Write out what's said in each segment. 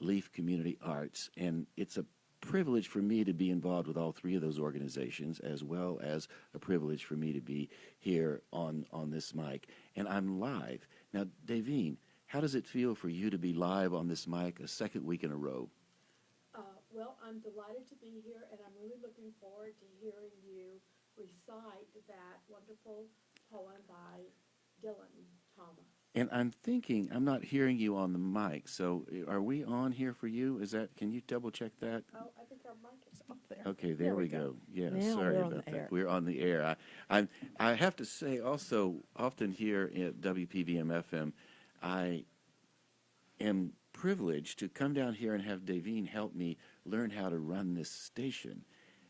Leaf Community Arts, and it's a privilege for me to be involved with all three of those organizations, as well as a privilege for me to be here on this mic. And I'm live. Now, Davyne, how does it feel for you to be live on this mic a second week in a row? Well, I'm delighted to be here, and I'm really looking forward to hearing you recite that wonderful poem by Dylan Thomas. And I'm thinking, I'm not hearing you on the mic, so are we on here for you? Can you double check that? Oh, I think our mic is up there. Okay, there we go. Yeah, now sorry we're on about the that. air. We're on the air. I have to say also, often here at WPVM FM, I am privileged to come down here and have Davyne help me learn how to run this station.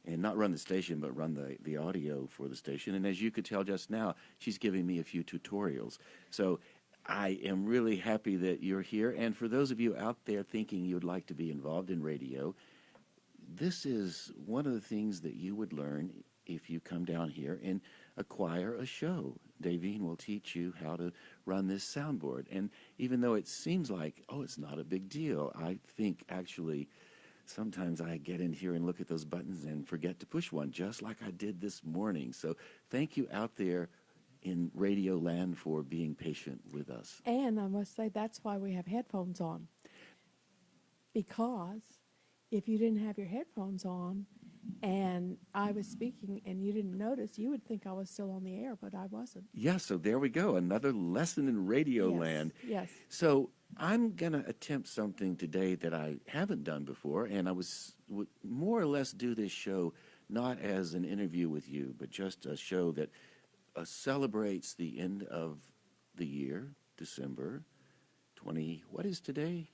And not run the station, but run the audio for the station. And as you could tell just now, she's giving me a few tutorials. So I am really happy that you're here. And for those of you out there thinking you'd like to be involved in radio, this is one of the things that you would learn if you come down here and acquire a show. Davyne will teach you how to run this soundboard. And even though it seems like, oh, it's not a big deal, I think actually sometimes I get in here and look at those buttons and forget to push one, just like I did this morning. So thank you out there in radio land for being patient with us. And I must say, that's why we have headphones on. Because if you didn't have your headphones on and I was speaking and you didn't notice, you would think I was still on the air, but I wasn't. Yeah, so there we go. Another lesson in radio land. Yes. So I'm going to attempt something today that I haven't done before, and I would more or less do this show not as an interview with you, but just a show that celebrates the end of the year, December 20, what is today?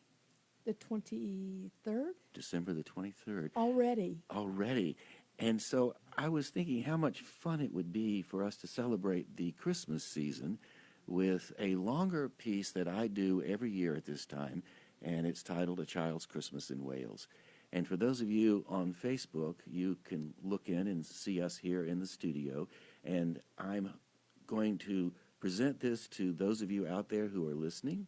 The 23rd? December the 23rd. Already. And so I was thinking how much fun it would be for us to celebrate the Christmas season with a longer piece that I do every year at this time, and it's titled A Child's Christmas in Wales. And for those of you on Facebook, you can look in and see us here in the studio, and I'm going to present this to those of you out there who are listening,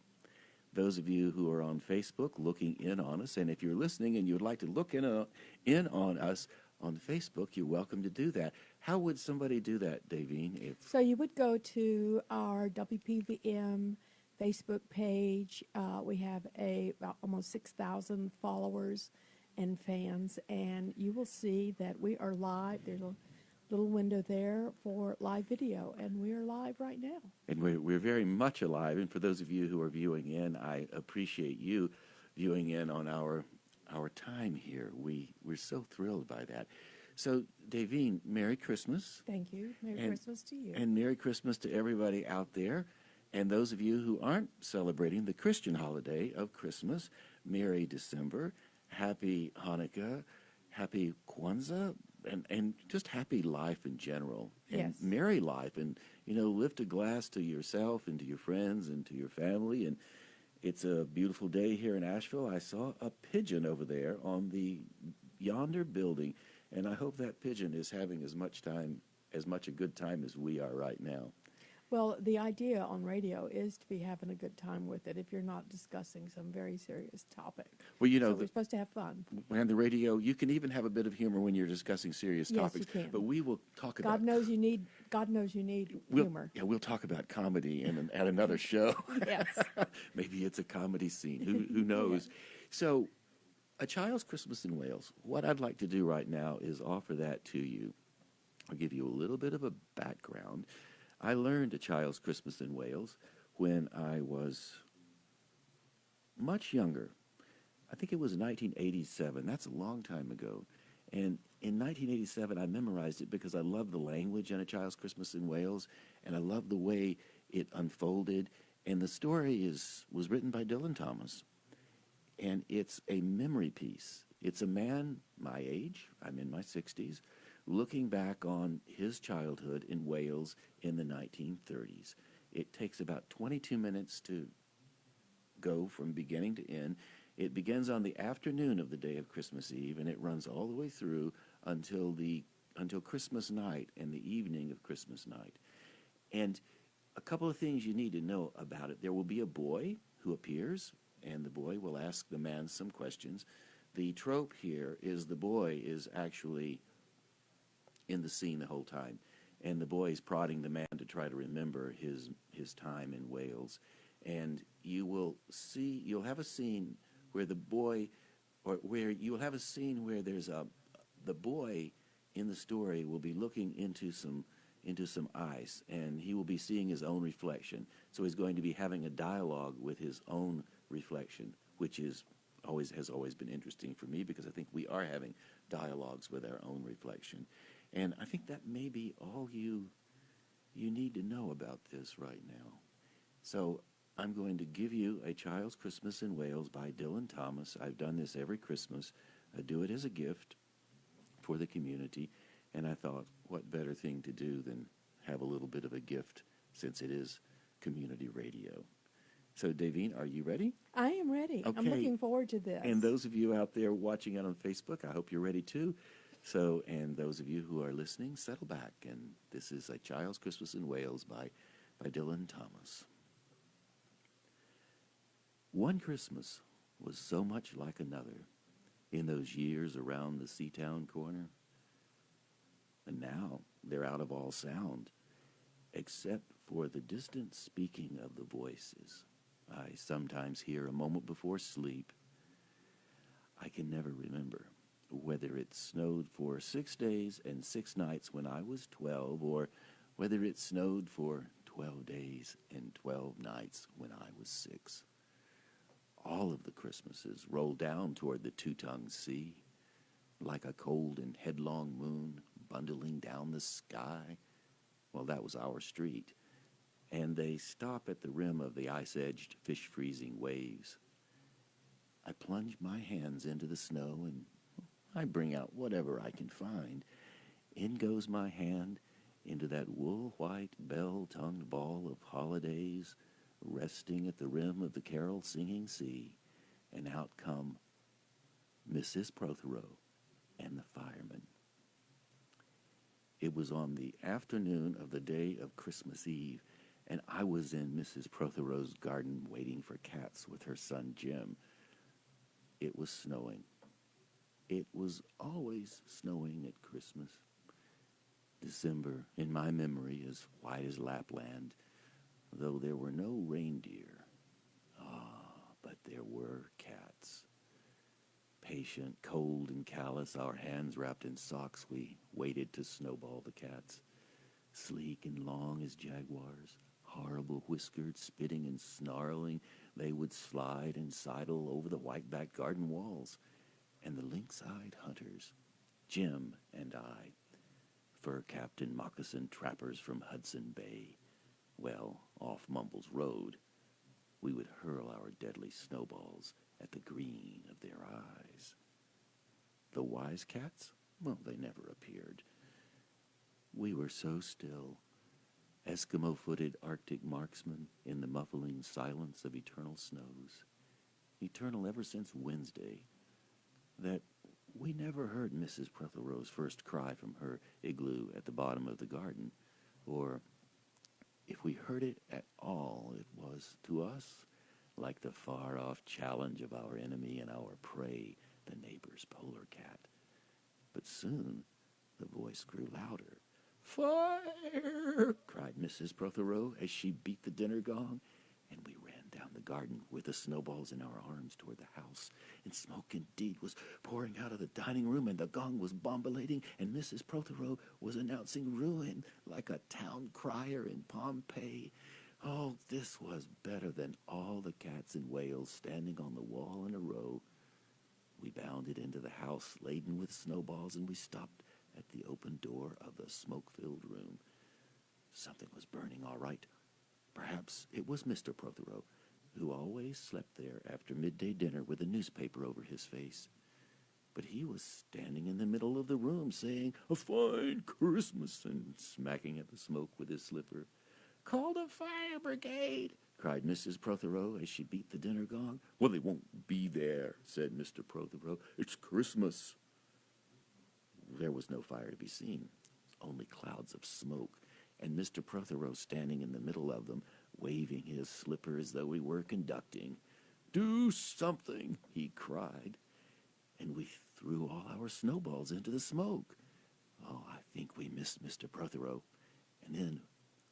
those of you who are on Facebook looking in on us, and if you're listening and you'd like to look in on us on Facebook, you're welcome to do that. How would somebody do that, Davyne? So you would go to our WPVM Facebook page. We have about almost 6,000 followers and fans, and you will see that we are live. There's a little window there for live video, and we are live right now. And we're very much alive, and for those of you who are viewing in, I appreciate you viewing in on our time here. We're so thrilled by that. So, Davyne, Merry Christmas. Thank you. Merry Christmas to you. And Merry Christmas to everybody out there. And those of you who aren't celebrating the Christian holiday of Christmas, Merry December, Happy Hanukkah, Happy Kwanzaa, and just happy life in general. And yes. Merry life. And, lift a glass to yourself and to your friends and to your family. And it's a beautiful day here in Asheville. I saw a pigeon over there on the yonder building. And I hope that pigeon is having as much a good time as we are right now. Well, the idea on radio is to be having a good time with it if you're not discussing some very serious topic. Well, so we're supposed to have fun. And the radio, you can even have a bit of humor when you're discussing serious topics. Yes, you can. But we will talk about... God knows you need humor. Yeah, we'll talk about comedy at another show. Yes. Maybe it's a comedy scene. Who knows? Yeah. So, A Child's Christmas in Wales. What I'd like to do right now is offer that to you. I'll give you a little bit of a background. I learned A Child's Christmas in Wales when I was much younger. I think it was 1987. That's a long time ago. And in 1987, I memorized it because I loved the language in A Child's Christmas in Wales, and I loved the way it unfolded. And the story was written by Dylan Thomas, and it's a memory piece. It's a man my age, I'm in my 60s, looking back on his childhood in Wales in the 1930s. It takes about 22 minutes to go from beginning to end. It begins on the afternoon of the day of Christmas Eve, and it runs all the way through until Christmas night and the evening of Christmas night. And a couple of things you need to know about it. There will be a boy who appears and the boy will ask the man some questions. The trope here is the boy is actually in the scene the whole time, and the boy is prodding the man to try to remember his time in Wales. And you'll have a scene where the boy, or where you'll have a scene where the boy in the story will be looking into some ice, and he will be seeing his own reflection. So he's going to be having a dialogue with his own reflection, which has always been interesting for me, because I think we are having dialogues with our own reflection. And I think that may be all you need to know about this right now. So I'm going to give you A Child's Christmas in Wales by Dylan Thomas. I've done this every Christmas. I do it as a gift for the community, and I thought, what better thing to do than have a little bit of a gift, since it is community radio. So, Davyne, are you ready? I am ready. Okay. I'm looking forward to this. And those of you out there watching it on Facebook, I hope you're ready too. So, and those of you who are listening, settle back. And this is A Child's Christmas in Wales by Dylan Thomas. One Christmas was so much like another in those years around the Seatown corner. And now they're out of all sound, except for the distant speaking of the voices I sometimes hear a moment before sleep. I can never remember whether it snowed for 6 days and 6 nights when I was 12, or whether it snowed for 12 days and 12 nights when I was 6. All of the Christmases rolled down toward the two-tongued sea, like a cold and headlong moon bundling down the sky. Well, that was our street. And they stop at the rim of the ice-edged, fish-freezing waves. I plunge my hands into the snow, and I bring out whatever I can find. In goes my hand into that wool-white, bell-tongued ball of holidays, resting at the rim of the carol-singing sea, and out come Mrs. Prothero and the fireman. It was on the afternoon of the day of Christmas Eve, and I was in Mrs. Prothero's garden waiting for cats with her son Jim. It was snowing. It was always snowing at Christmas. December, in my memory, is white as Lapland, though there were no reindeer. But there were cats. Patient, cold, and callous, our hands wrapped in socks, we waited to snowball the cats. Sleek and long as jaguars, horrible-whiskered, spitting and snarling, they would slide and sidle over the white-backed garden walls. And the lynx-eyed hunters, Jim and I, fur-capped and moccasined trappers from Hudson Bay, well, off Mumbles Road, we would hurl our deadly snowballs at the green of their eyes. The wise cats? Well, they never appeared. We were so still, Eskimo-footed Arctic marksmen in the muffling silence of eternal snows, eternal ever since Wednesday, that we never heard Mrs. Prothero's first cry from her igloo at the bottom of the garden, or if we heard it at all, it was, to us, like the far-off challenge of our enemy and our prey, the neighbor's polar cat. But soon the voice grew louder. "Fire!" cried Mrs. Prothero as she beat the dinner gong, and we ran down the garden with the snowballs in our arms toward the house. And smoke indeed was pouring out of the dining room, and the gong was bombulating, and Mrs. Prothero was announcing ruin like a town crier in Pompeii. Oh, this was better than all the cats in Wales standing on the wall in a row. We bounded into the house laden with snowballs, and we stopped at the open door of the smoke-filled room. Something was burning, all right. Perhaps it was Mr. Prothero, who always slept there after midday dinner with a newspaper over his face. But he was standing in the middle of the room saying, "A fine Christmas," and smacking at the smoke with his slipper. "Call the fire brigade," cried Mrs. Prothero as she beat the dinner gong. "Well, they won't be there," said Mr. Prothero. "It's Christmas." There was no fire to be seen, only clouds of smoke, and Mr. Prothero standing in the middle of them, waving his slipper as though he were conducting. Do something, he cried, and we threw all our snowballs into the smoke. Oh, I think we missed Mr. Prothero. And then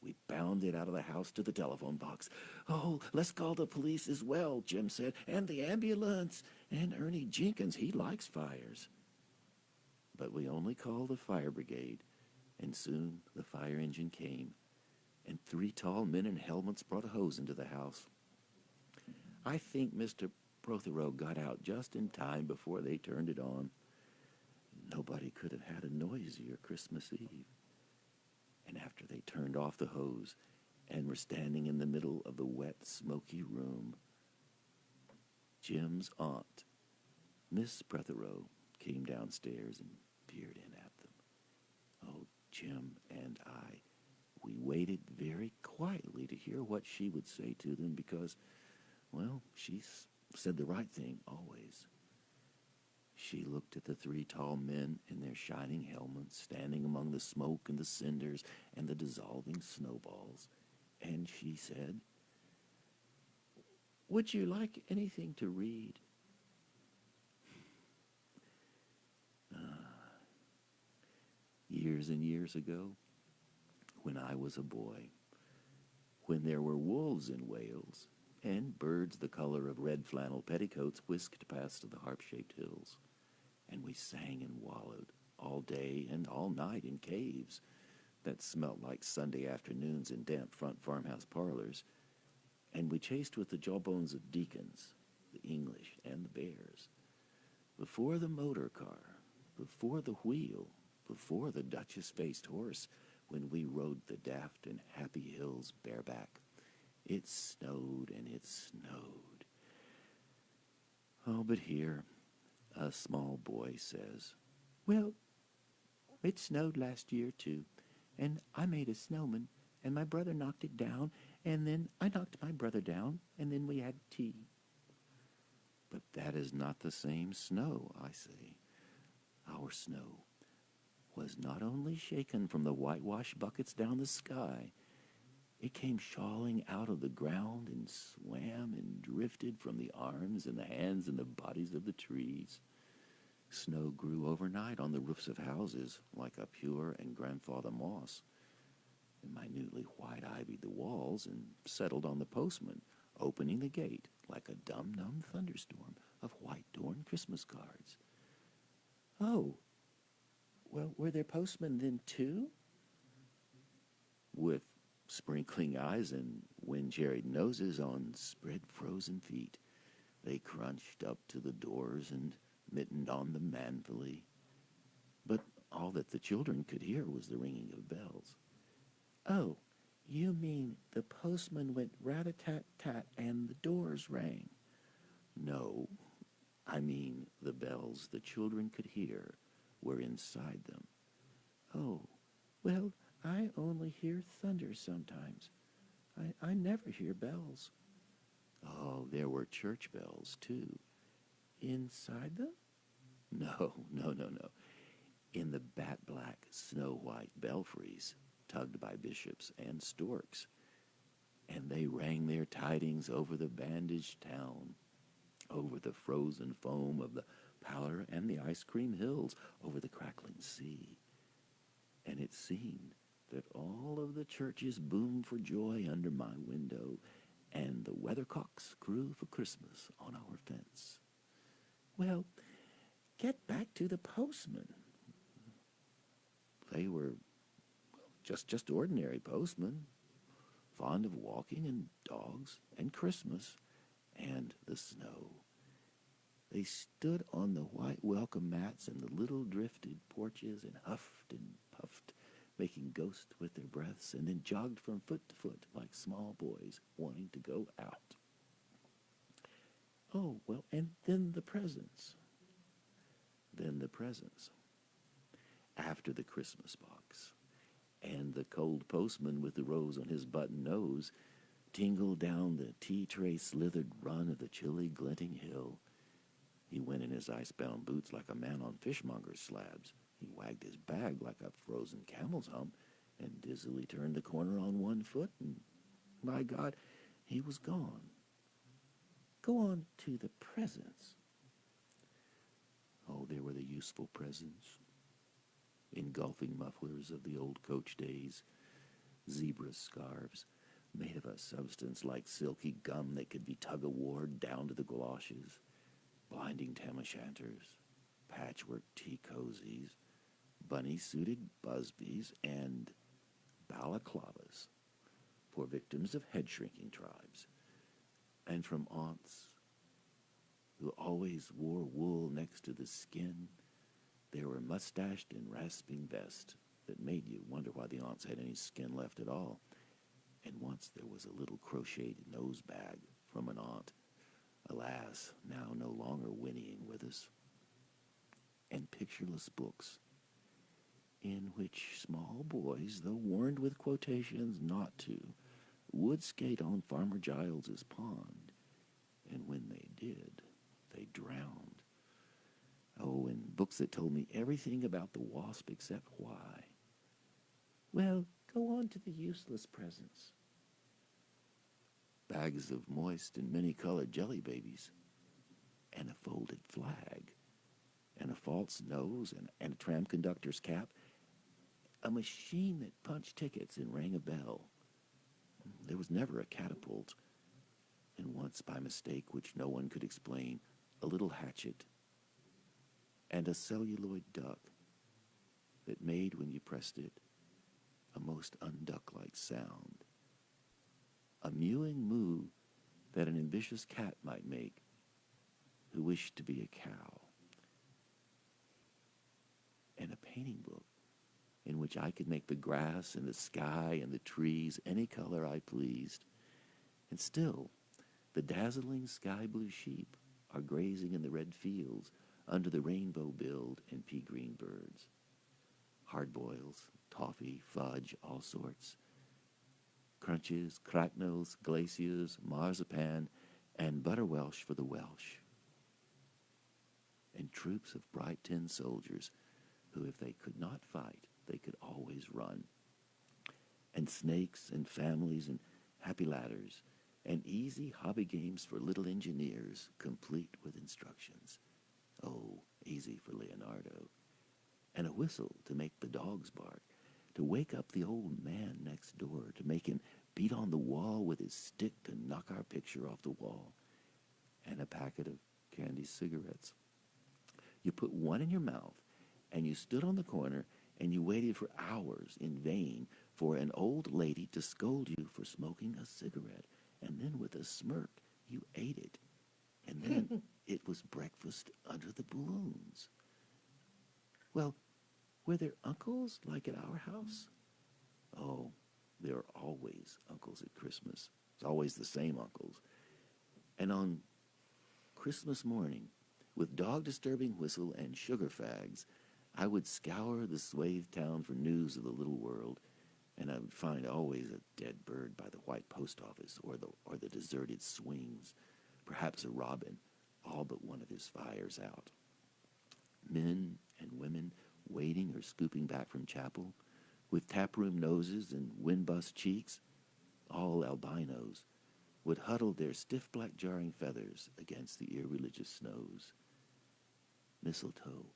we bounded out of the house to the telephone box. Oh, let's call the police as well, Jim said, and the ambulance. And Ernie Jenkins, he likes fires. But we only called the fire brigade, and soon the fire engine came, and 3 tall men in helmets brought a hose into the house. I think Mr. Prothero got out just in time before they turned it on. Nobody could have had a noisier Christmas Eve. And after they turned off the hose and were standing in the middle of the wet, smoky room, Jim's aunt, Miss Prothero, came downstairs and peered in at them. Oh, Jim and I, we waited very quietly to hear what she would say to them because, well, she said the right thing always. She looked at the 3 tall men in their shining helmets standing among the smoke and the cinders and the dissolving snowballs, and she said, "Would you like anything to read?" Years and years ago, when I was a boy, when there were wolves in Wales, and birds the color of red flannel petticoats whisked past the harp-shaped hills, and we sang and wallowed all day and all night in caves that smelt like Sunday afternoons in damp front farmhouse parlors, and we chased with the jawbones of deacons, the English and the bears, before the motor car, before the wheel, before the Duchess-faced horse, when we rode the daft and happy hills bareback. It snowed and it snowed. Oh, but here, a small boy says, "Well, it snowed last year, too, and I made a snowman, and my brother knocked it down, and then I knocked my brother down, and then we had tea." But that is not the same snow, I say. Our snow was not only shaken from the whitewash buckets down the sky, it came shawling out of the ground and swam and drifted from the arms and the hands and the bodies of the trees. Snow grew overnight on the roofs of houses like a pure and grandfather moss, and minutely white-ivied the walls and settled on the postman, opening the gate like a dumb thunderstorm of white-torn Christmas cards. Oh, well, were there postmen then, too? With sprinkling eyes and wind-cherried noses on spread frozen feet, they crunched up to the doors and mittened on them manfully. But all that the children could hear was the ringing of bells. "Oh, you mean the postman went rat-a-tat-tat and the doors rang?" "No, I mean the bells the children could hear were inside them." "Oh, well, I only hear thunder sometimes. I never hear bells." "Oh, there were church bells, too." "Inside them?" No. In the bat-black, snow-white belfries, tugged by bishops and storks. And they rang their tidings over the bandaged town, over the frozen foam of the powder and the ice-cream hills, over the crackling sea. And it seemed that all of the churches boomed for joy under my window, and the weathercocks crew for Christmas on our fence. Well, get back to the postmen. They were just ordinary postmen, fond of walking and dogs and Christmas and the snow. They stood on the white welcome mats in the little drifted porches and huffed and puffed, making ghosts with their breaths, and then jogged from foot to foot like small boys wanting to go out. Oh, well, and then the presents. After the Christmas box, and the cold postman with the rose on his button nose tingled down the tea-tray slithered run of the chilly glinting hill. He went in his ice-bound boots like a man on fishmonger's slabs. He wagged his bag like a frozen camel's hump and dizzily turned the corner on one foot, and, by God, he was gone. go on to the presents. Oh, there were the useful presents. Engulfing mufflers of the old coach days, zebra scarves made of a substance like silky gum that could be tug-of-warred down to the galoshes, blinding tam-o'-shanters, patchwork tea cozies, bunny-suited busbies, and balaclavas for victims of head-shrinking tribes, and from aunts who always wore wool next to the skin. There were mustached and rasping vests that made you wonder why the aunts had any skin left at all. And once there was a little crocheted nose bag from an aunt, alas, now no longer whinnying with us. And pictureless books, in which small boys, though warned with quotations not to, would skate on Farmer Giles's pond, and when they did, they drowned. Oh, and books that told me everything about the wasp except why. Well, go on to the useless presents. Bags of moist and many-colored jelly babies, and a folded flag, and a false nose, and a tram conductor's cap, a machine that punched tickets and rang a bell. There was never a catapult, and once by mistake, which no one could explain, a little hatchet, and a celluloid duck that made, when you pressed it, a most unduck-like sound. A mewing moo that an ambitious cat might make who wished to be a cow. And a painting book in which I could make the grass and the sky and the trees any color I pleased. And still, the dazzling sky-blue sheep are grazing in the red fields under the rainbow-billed and pea-green birds. Hard-boils, toffee, fudge, all sorts. Crunches, cracknels, glaciers, marzipan, and butterwelsh for the Welsh. And troops of bright tin soldiers who, if they could not fight, they could always run. And snakes and families and happy ladders and easy hobby games for little engineers, complete with instructions. Oh, easy for Leonardo. And a whistle to make the dogs bark, to wake up the old man next door, to make him beat on the wall with his stick to knock our picture off the wall. And a packet of candy cigarettes. You put one in your mouth, and you stood on the corner, and you waited for hours in vain for an old lady to scold you for smoking a cigarette. And then with a smirk, you ate it. And then it was breakfast under the balloons. Well, were there uncles like at our house? Oh, there are always uncles at Christmas. It's always the same uncles. And on Christmas morning, with dog-disturbing whistle and sugar fags, I would scour the swathed town for news of the little world, and I would find always a dead bird by the white post office or the deserted swings, perhaps a robin, all but one of his fires out. Men and women waiting or scooping back from chapel, with taproom noses and wind-bust cheeks, all albinos, would huddle their stiff black jarring feathers against the irreligious snows. Mistletoe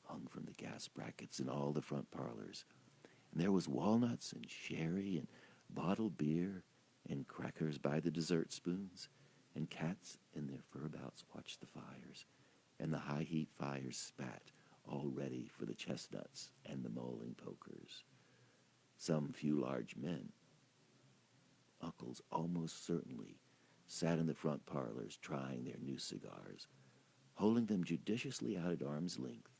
hung from the gas brackets in all the front parlors, and there was walnuts and sherry and bottled beer and crackers by the dessert spoons, and cats in their fur-bouts watched the fires, and the high-heat fires spat, all ready for the chestnuts and the molding pokers. Some few large men, uncles almost certainly, sat in the front parlors trying their new cigars, holding them judiciously out at arm's length,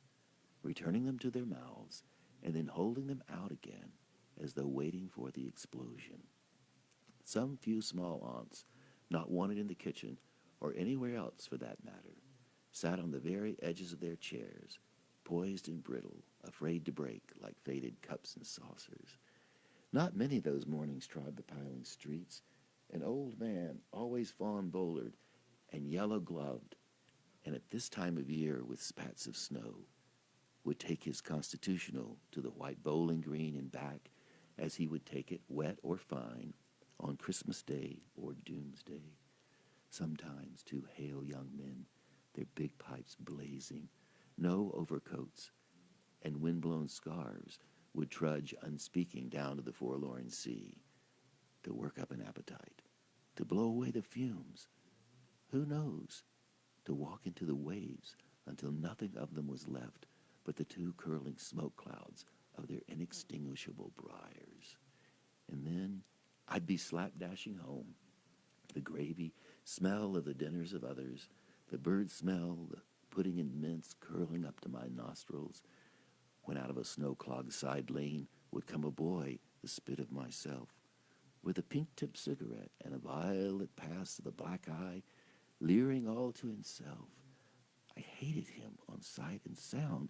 returning them to their mouths, and then holding them out again as though waiting for the explosion. Some few small aunts, not wanted in the kitchen, or anywhere else for that matter, sat on the very edges of their chairs, poised and brittle, afraid to break like faded cups and saucers. Not many those mornings trod the piling streets. An old man, always fawn-bouldered and yellow-gloved, and at this time of year with spats of snow, would take his constitutional to the white bowling green and back as he would take it, wet or fine, on Christmas Day or Doomsday. Sometimes two hale young men, their big pipes blazing, no overcoats, and wind-blown scarves, would trudge unspeaking down to the forlorn sea, to work up an appetite, to blow away the fumes. Who knows? To walk into the waves until nothing of them was left but the two curling smoke clouds of their inextinguishable briars. And then I'd be slapdashing home, the gravy smell of the dinners of others, the bird smell, the pudding and mince curling up to my nostrils, when out of a snow-clogged side lane would come a boy, the spit of myself, with a pink-tipped cigarette and a violet pass of the black eye, leering all to himself. I hated him on sight and sound,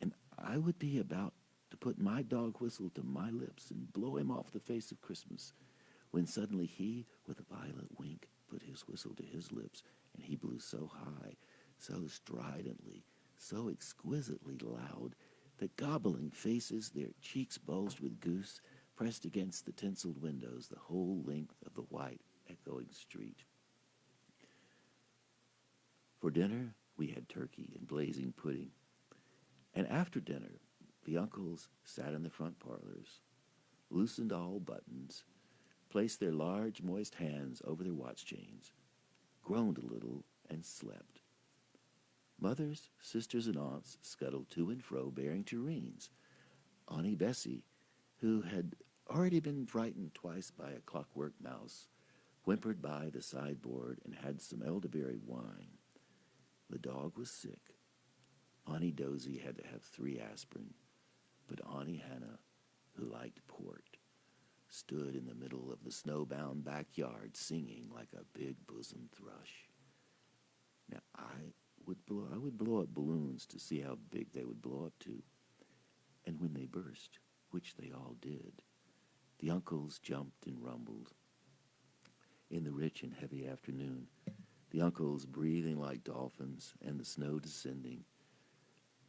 and I would be about to put my dog whistle to my lips and blow him off the face of Christmas, when suddenly he, with a violent wink, put his whistle to his lips, and he blew so high, so stridently, so exquisitely loud, that gobbling faces, their cheeks bulged with goose, pressed against the tinseled windows the whole length of the white, echoing street. For dinner, we had turkey and blazing pudding. And after dinner, the uncles sat in the front parlors, loosened all buttons, placed their large, moist hands over their watch chains, groaned a little, and slept. Mothers, sisters, and aunts scuttled to and fro bearing tureens. Auntie Bessie, who had already been frightened twice by a clockwork mouse, whimpered by the sideboard and had some elderberry wine. The dog was sick. Auntie Dozy had to have 3 aspirin, but Auntie Hannah, who liked port, stood in the middle of the snowbound backyard singing like a big bosom thrush. Now, I would blow up balloons to see how big they would blow up to. And when they burst, which they all did, the uncles jumped and rumbled. In the rich and heavy afternoon, the uncles breathing like dolphins and the snow descending,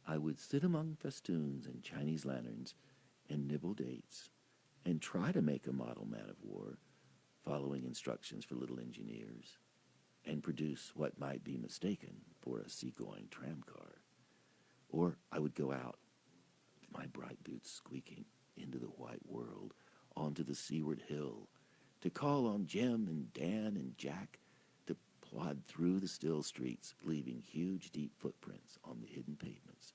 I would sit among festoons and Chinese lanterns and nibble dates and try to make a model man of war, following instructions for little engineers, and produce what might be mistaken for a seagoing tramcar. Or I would go out, my bright boots squeaking, into the white world, onto the seaward hill, to call on Jim and Dan and Jack, to plod through the still streets, leaving huge, deep footprints on the hidden pavements.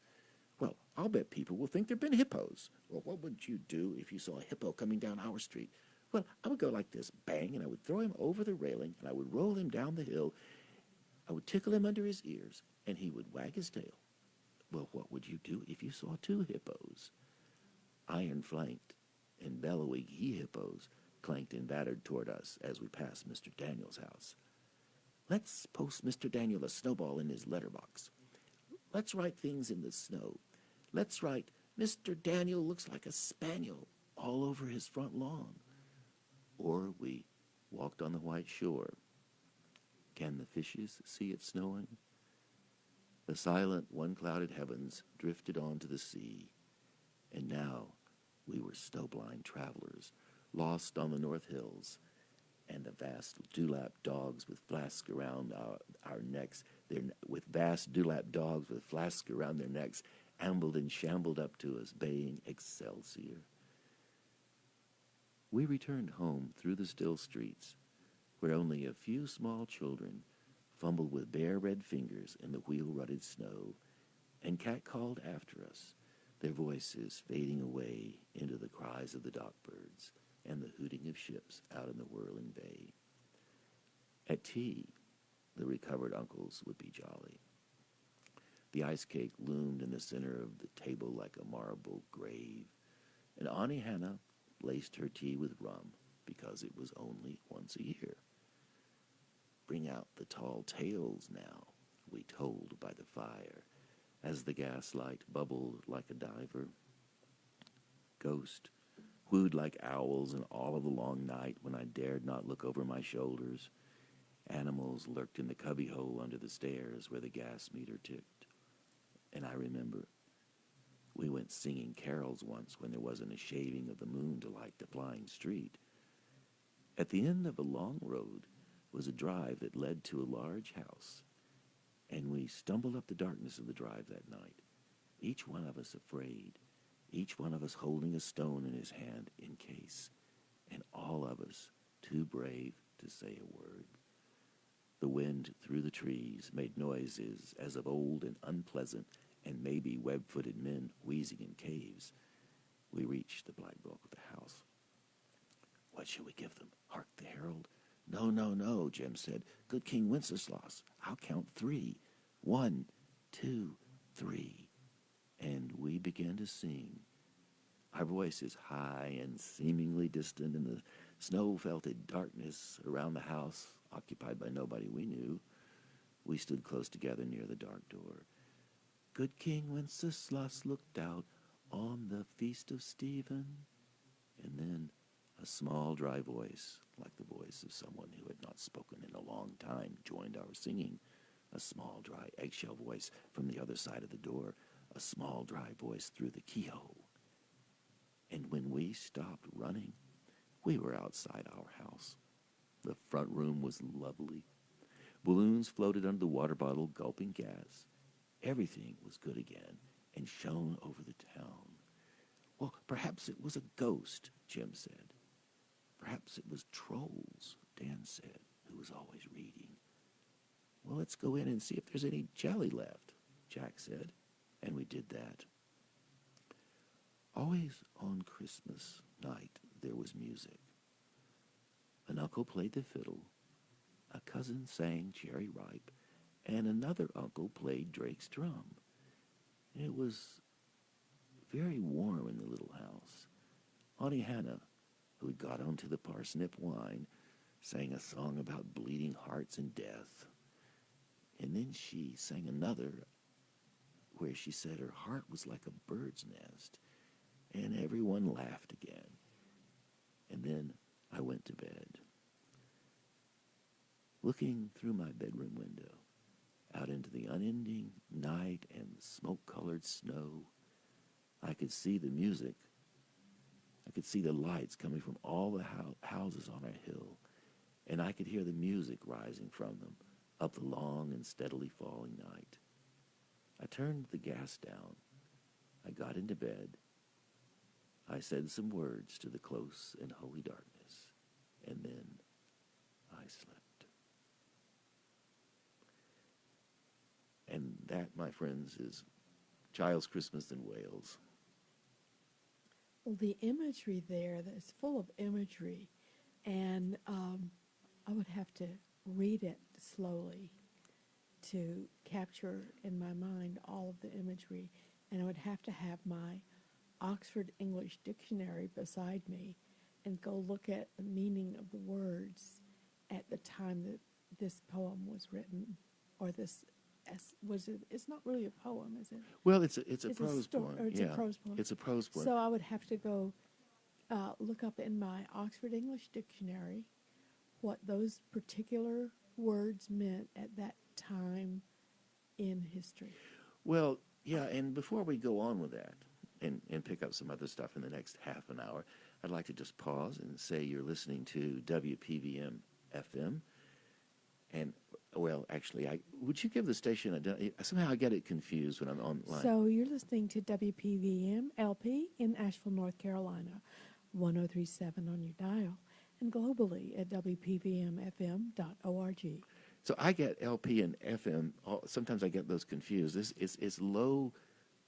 Well, I'll bet people will think there have been hippos. Well, what would you do if you saw a hippo coming down our street? Well, I would go like this, bang, and I would throw him over the railing, and I would roll him down the hill. I would tickle him under his ears, and he would wag his tail. Well, what would you do if you saw 2 hippos? Iron-flanked and bellowing he-hippos clanked and battered toward us as we passed Mr. Daniel's house. Let's post Mr. Daniel a snowball in his letterbox. Let's write things in the snow. Let's write, Mr. Daniel looks like a spaniel all over his front lawn. Or we walked on the white shore. Can the fishes see it snowing? The silent, one-clouded heavens drifted onto the sea, and now we were snow-blind travelers, lost on the North Hills, and the vast dewlap dogs with flasks around our necks, with vast dewlap dogs with flasks around their necks, ambled and shambled up to us, baying Excelsior. We returned home through the still streets, where only a few small children fumbled with bare red fingers in the wheel-rutted snow, and cat-called after us, their voices fading away into the cries of the dock-birds and the hooting of ships out in the whirling bay. At tea, the recovered uncles would be jolly. The ice cake loomed in the center of the table like a marble grave, and Auntie Hannah laced her tea with rum because it was only once a year. Bring out the tall tales now, we told by the fire, as the gaslight bubbled like a diver. Ghost wooed like owls in all of the long night when I dared not look over my shoulders. Animals lurked in the cubbyhole under the stairs where the gas meter ticked. And I remember we went singing carols once when there wasn't a shaving of the moon to light the flying street. At the end of a long road, was a drive that led to a large house, and we stumbled up the darkness of the drive that night, each one of us afraid, each one of us holding a stone in his hand in case, and all of us too brave to say a word. The wind through the trees made noises as of old and unpleasant, and maybe web-footed men wheezing in caves. We reached the black bulk of the house. "What shall we give them?" harked the herald. "No, no, no," Jim said. "Good King Wenceslas, I'll count 3. 1, 2, 3. And we began to sing. Our voices high and seemingly distant in the snow-felted darkness around the house, occupied by nobody we knew. We stood close together near the dark door. Good King Wenceslas looked out on the feast of Stephen. And then a small, dry voice, like the voice of someone who had not spoken in a long time, joined our singing. A small, dry, eggshell voice from the other side of the door. A small, dry voice through the keyhole. And when we stopped running, we were outside our house. The front room was lovely. Balloons floated under the water bottle, gulping gas. Everything was good again and shone over the town. Well, perhaps it was a ghost, Jim said. Perhaps it was trolls, Dan said, who was always reading. Well, let's go in and see if there's any jelly left, Jack said, and we did that. Always on Christmas night there was music. An uncle played the fiddle, a cousin sang Cherry Ripe, and another uncle played Drake's drum. It was very warm in the little house. Auntie Hannah, who had got onto the parsnip wine, sang a song about bleeding hearts and death. And then she sang another where she said her heart was like a bird's nest. And everyone laughed again. And then I went to bed. Looking through my bedroom window, out into the unending night and smoke-colored snow, I could see the music. I could see the lights coming from all the houses on our hill, and I could hear the music rising from them up the long and steadily falling night. I turned the gas down. I got into bed. I said some words to the close and holy darkness, and then I slept. And that, my friends, is Child's Christmas in Wales. Well, the imagery there, that's full of imagery, and I would have to read it slowly to capture in my mind all of the imagery, and I would have to have my Oxford English Dictionary beside me and go look at the meaning of the words at the time that this poem was written, or this it's not really a poem, is it? Well, it's a prose poem. Or it's a prose poem. It's a prose poem. So I would have to go look up in my Oxford English Dictionary what those particular words meant at that time in history. Well, yeah, and before we go on with that and pick up some other stuff in the next half an hour, I'd like to just pause and say you're listening to WPVM FM. And, well, actually, would you give the station somehow I get it confused when I'm online. So you're listening to WPVM LP in Asheville, North Carolina, 1037 on your dial, and globally at WPVMFM.org. So I get LP and FM. Sometimes I get those confused. It's low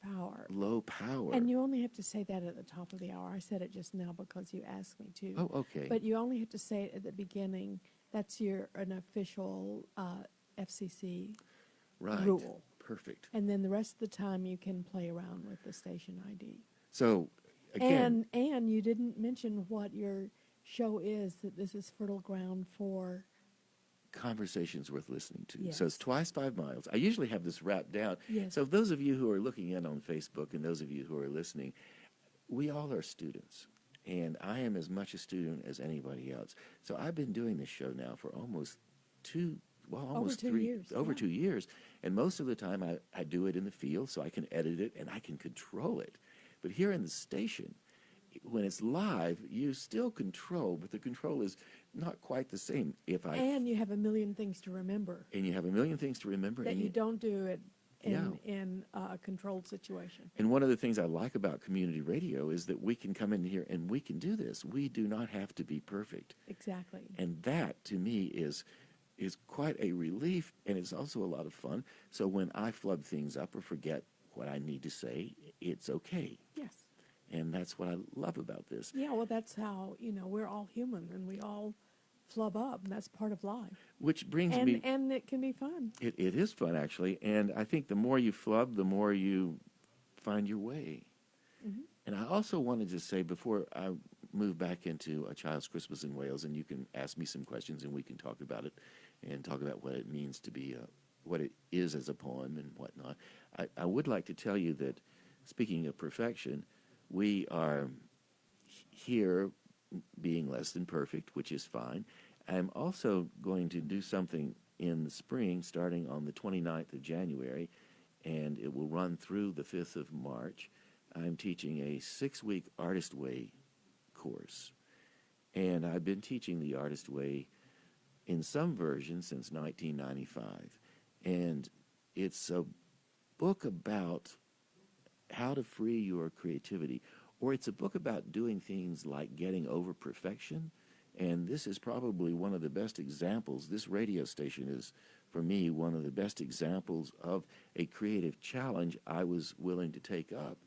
power. Low power. And you only have to say that at the top of the hour. I said it just now because you asked me to. Oh, okay. But you only have to say it at the beginning. That's an official FCC rule. Perfect. And then the rest of the time you can play around with the station ID. So, again. And you didn't mention what your show is, that this is fertile ground for Conversations worth listening to. Yes. So it's twice 5 miles. I usually have this wrapped down. Yes. So those of you who are looking in on Facebook and those of you who are listening, we all are students. And I am as much a student as anybody else. So I've been doing this show now for almost 2 years. Over 2 years. And most of the time I do it in the field so I can edit it and I can control it. But here in the station, when it's live, you still control, but the control is not quite the same. And you have a million things to remember And you have a million things to remember. that and you don't do it Yeah. in a controlled situation. And one of the things I like about community radio is that we can come in here and we can do this. We do not have to be perfect. Exactly. And that, to me, is quite a relief, and it's also a lot of fun. So when I flub things up or forget what I need to say, it's okay. Yes. And that's what I love about this. Yeah, well, that's how, we're all human, and we all flub up, and that's part of life. Which brings And me... and it can be fun. It is fun, actually. And I think the more you flub, the more you find your way. Mm-hmm. And I also wanted to say, before I move back into A Child's Christmas in Wales, and you can ask me some questions and we can talk about it and talk about what it means to be, what it is as a poem and whatnot. I would like to tell you that, speaking of perfection, we are here being less than perfect, which is fine. I'm also going to do something in the spring, starting on the 29th of January, and it will run through the 5th of March. I'm teaching a 6-week Artist Way course, and I've been teaching the Artist Way in some version since 1995, and it's a book about how to free your creativity, or it's a book about doing things like getting over perfection. And this is probably one of the best examples. This radio station is, for me, one of the best examples of a creative challenge I was willing to take up.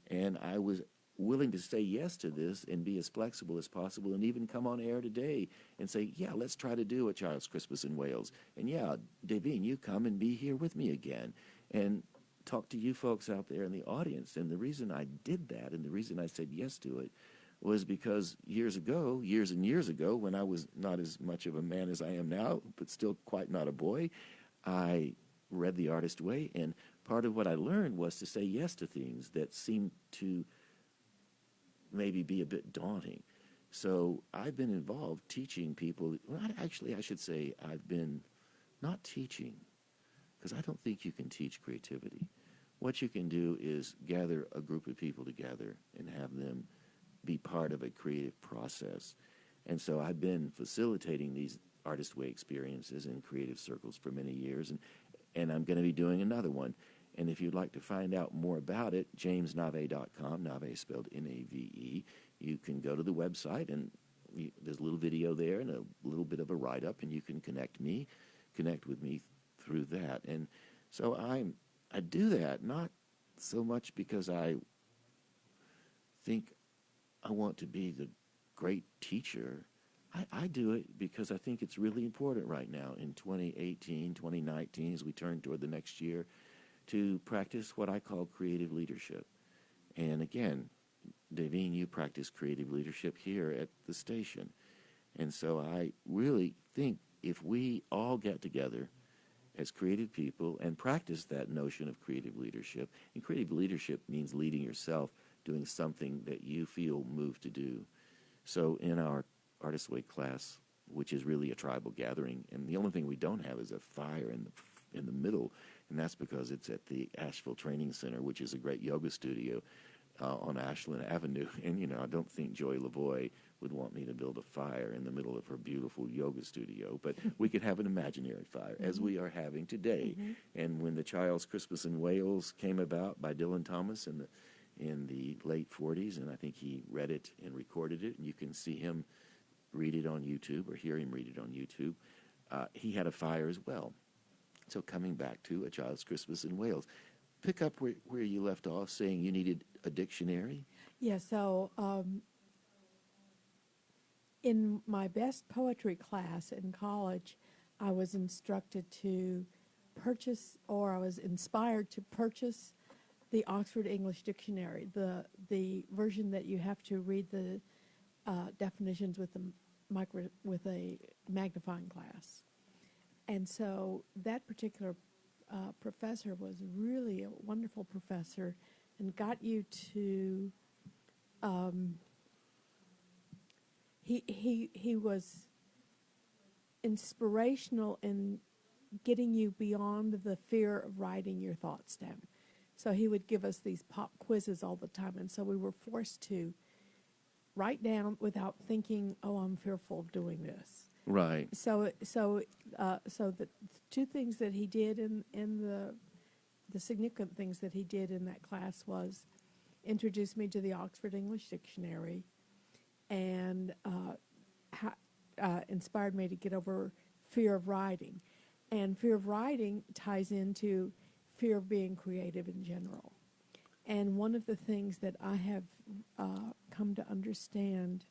And I was willing to say yes to this and be as flexible as possible, and even come on air today and say, yeah, let's try to do A Child's Christmas in Wales. And yeah, Davyne, you come and be here with me again. And talk to you folks out there in the audience. And the reason I did that, and the reason I said yes to it, was because years and years ago, when I was not as much of a man as I am now, but still quite not a boy, I read The Artist Way, and part of what I learned was to say yes to things that seemed to maybe be a bit daunting. So I've been involved teaching people. Well, actually, I should say I've been not teaching, because I don't think you can teach creativity. What you can do is gather a group of people together and have them be part of a creative process. And so I've been facilitating these Artist Way experiences in creative circles for many years, and I'm going to be doing another one. And if you'd like to find out more about it, jamesnave.com, Nave spelled N-A-V-E. You can go to the website, and there's a little video there and a little bit of a write-up, and you can connect with me through that. And so I do that not so much because I think I want to be the great teacher. I do it because I think it's really important right now in 2018, 2019, as we turn toward the next year, to practice what I call creative leadership. And again, Davyne, you practice creative leadership here at the station. And so I really think if we all get together as creative people and practice that notion of creative leadership, and creative leadership means leading yourself, doing something that you feel moved to do. So in our Artist Way class, which is really a tribal gathering, and the only thing we don't have is a fire in the middle, and that's because it's at the Asheville Training Center, which is a great yoga studio on Ashland Avenue. And, I don't think Joy Lavoie would want me to build a fire in the middle of her beautiful yoga studio, but we could have an imaginary fire, as we are having today. Mm-hmm. And when The Child's Christmas in Wales came about by Dylan Thomas in the late 40s, and I think he read it and recorded it, and you can see him read it on YouTube or hear him read it on YouTube, he had a fire as well. So coming back to A Child's Christmas in Wales, pick up where you left off, saying you needed a dictionary. Yeah, so in my best poetry class in college, I was instructed to purchase, or I was inspired to purchase, the Oxford English Dictionary, the version that you have to read the definitions with a magnifying glass. And so that particular professor was really a wonderful professor, and got you to. He was inspirational in getting you beyond the fear of writing your thoughts down. So he would give us these pop quizzes all the time, and so we were forced to write down without thinking, oh, I'm fearful of doing this. Right. So the two things that he did in the significant things that he did in that class was introduce me to the Oxford English Dictionary, and inspired me to get over fear of writing. And fear of writing ties into fear of being creative in general. And one of the things that I have come to understand,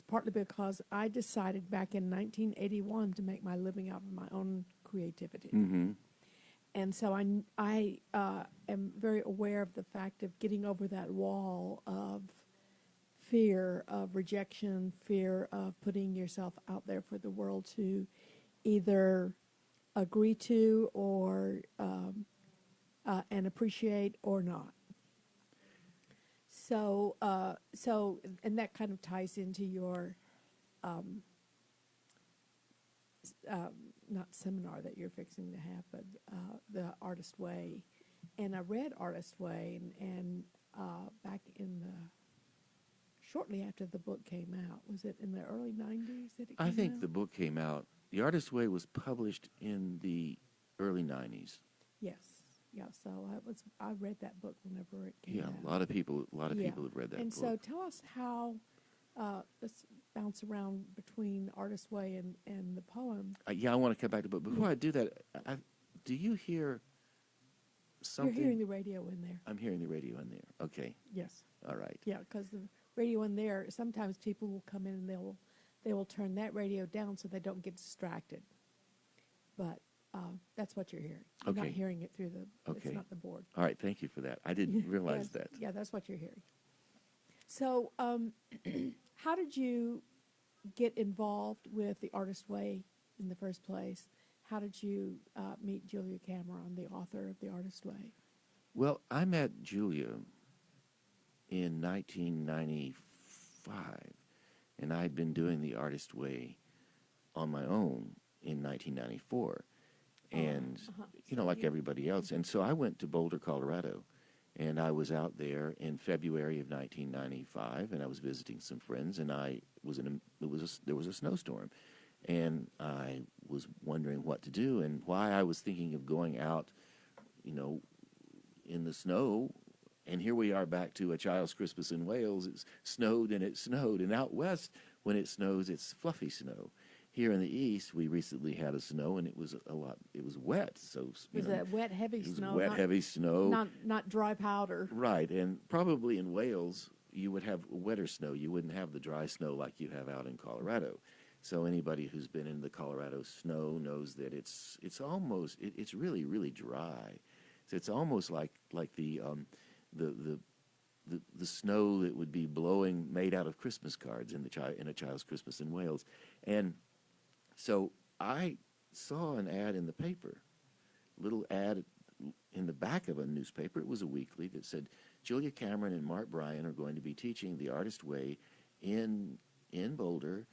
partly because I decided back in 1981 to make my living out of my own creativity. Mm-hmm. And so I am very aware of the fact of getting over that wall of fear of rejection, fear of putting yourself out there for the world to either agree to or and appreciate or not. So and that kind of ties into your not seminar that you're fixing to have, but the Artist Way. And I read Artist Way, and back in shortly after the book came out. Was it in the early 90s that it came out? I think the book came out. The Artist's Way was published in the early 90s. Yes. Yeah, so I read that book whenever it came out. Yeah, a lot of people have read that and book. so tell us how, let's bounce around between Artist Way and the poem. I want to come back to, but before I do that, do you hear something? You're hearing the radio in there. I'm hearing the radio in there. Okay. Yes. All right. Yeah, because the radio in there, sometimes people will come in and they will turn that radio down so they don't get distracted. But that's what you're hearing. You're not Okay. hearing it through the, Okay. it's not the board. All right. Thank you for that. I didn't realize Yes, that. Yeah, that's what you're hearing. So how did you get involved with the Artist Way in the first place? How did you meet Julia Cameron, the author of The Artist Way? Well, I met Julia in 1995, and I had been doing The Artist Way on my own in 1994. And, like everybody else. And so I went to Boulder, Colorado, and I was out there in February of 1995, and I was visiting some friends, and there was a snowstorm, and I was wondering what to do and why I was thinking of going out, in the snow. And here we are back to A Child's Christmas in Wales. It snowed, and out west, when it snows, it's fluffy snow. Here in the east, we recently had a snow, and it was wet. So Was that wet, heavy snow? Wet, heavy snow. Not dry powder. Right, and probably in Wales, you would have wetter snow. You wouldn't have the dry snow like you have out in Colorado. So anybody who's been in the Colorado snow knows that it's really, really dry. So it's almost like the snow that would be blowing, made out of Christmas cards in A Child's Christmas in Wales. And so I saw an ad in the paper, little ad in the back of a newspaper. It was a weekly that said, Julia Cameron and Mark Bryan are going to be teaching The Artist Way in Boulder,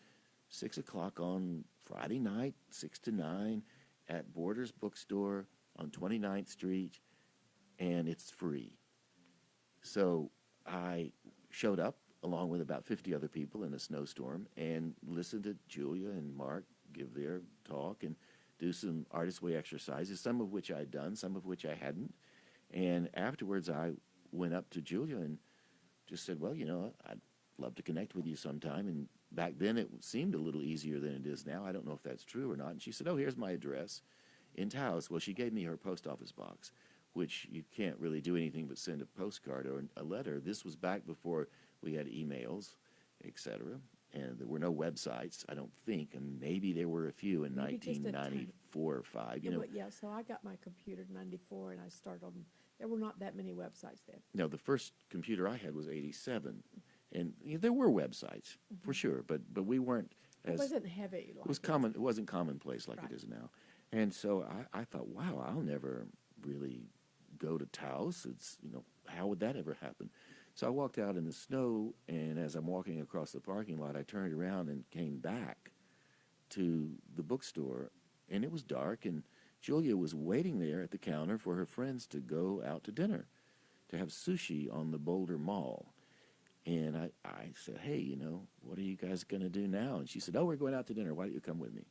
6 o'clock on Friday night, 6 to 9, at Borders Bookstore on 29th Street, and it's free. So I showed up along with about 50 other people in a snowstorm and listened to Julia and Mark give their talk and do some Artist Way exercises, some of which I'd done, some of which I hadn't. And afterwards I went up to Julia and just said, well, I'd love to connect with you sometime. And back then it seemed a little easier than it is now. I don't know if that's true or not. And she said, oh, here's my address in Taos. Well, she gave me her post office box, which you can't really do anything but send a postcard or a letter. This was back before we had emails, etc. And there were no websites, I don't think, and maybe there were a few in Maybe just a 1994 or 5. So I got my computer in 94, and I started on, there were not that many websites then. No, the first computer I had was 87, and there were websites, for sure, but we weren't as... It wasn't heavy. Like it wasn't commonplace like Right. it is now. And so I thought, wow, I'll never really go to Taos. It's, how would that ever happen? So I walked out in the snow, and as I'm walking across the parking lot, I turned around and came back to the bookstore, and it was dark, and Julia was waiting there at the counter for her friends to go out to dinner, to have sushi on the Boulder Mall. And I said, hey, what are you guys going to do now? And she said, oh, we're going out to dinner. Why don't you come with me?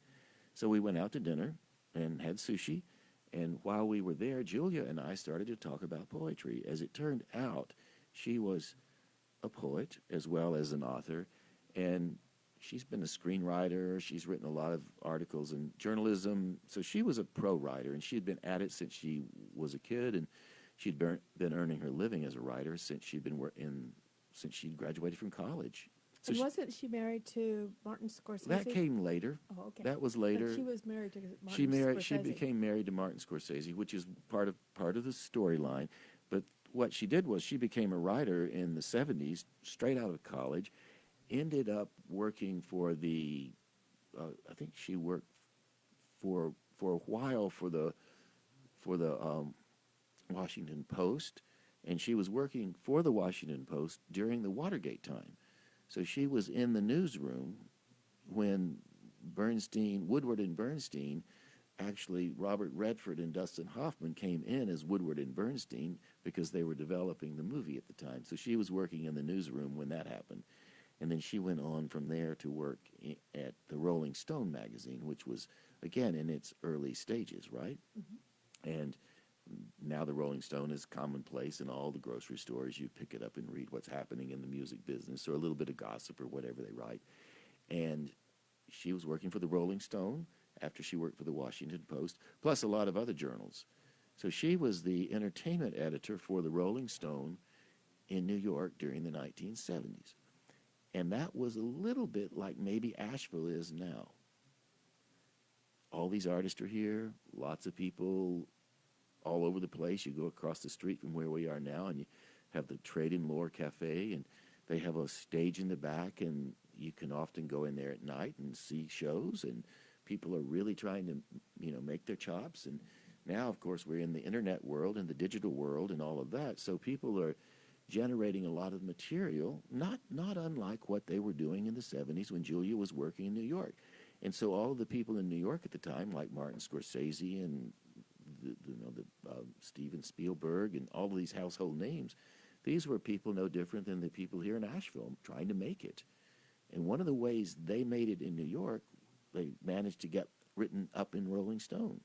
So we went out to dinner and had sushi. And while we were there, Julia and I started to talk about poetry. As it turned out, she was a poet as well as an author. And she's been a screenwriter. She's written a lot of articles in journalism. So she was a pro writer, and she had been at it since she was a kid. And she'd been earning her living as a writer since since she graduated from college. So And wasn't she married to Martin Scorsese? that came later. Oh, okay. That was later. But she was married to Martin Scorsese. She became married to Martin Scorsese, which is part of the storyline. But what she did was she became a writer in the 70s, straight out of college, ended up working for I think she worked for a while for the Washington Post, and she was working for the Washington Post during the Watergate time. So she was in the newsroom when Woodward and Bernstein, actually Robert Redford and Dustin Hoffman came in as Woodward and Bernstein because they were developing the movie at the time. So she was working in the newsroom when that happened. And then she went on from there to work at the Rolling Stone magazine, which was, again, in its early stages, right? Mm-hmm. And now the Rolling Stone is commonplace in all the grocery stores. You pick it up and read what's happening in the music business or a little bit of gossip or whatever they write. And she was working for the Rolling Stone after she worked for the Washington Post, plus a lot of other journals. So she was the entertainment editor for the Rolling Stone in New York during the 1970s. And that was a little bit like maybe Asheville is now. All these artists are here, lots of people all over the place. You go across the street from where we are now, and you have the Trade and Lore Cafe, and they have a stage in the back, and you can often go in there at night and see shows, and people are really trying to, make their chops. And now, of course, we're in the internet world and the digital world and all of that, so people are generating a lot of material, not unlike what they were doing in the 70s when Julia was working in New York. And so all of the people in New York at the time, like Martin Scorsese and Steven Spielberg and all of these household names, these were people no different than the people here in Asheville trying to make it. And one of the ways they made it in New York, they managed to get written up in Rolling Stone.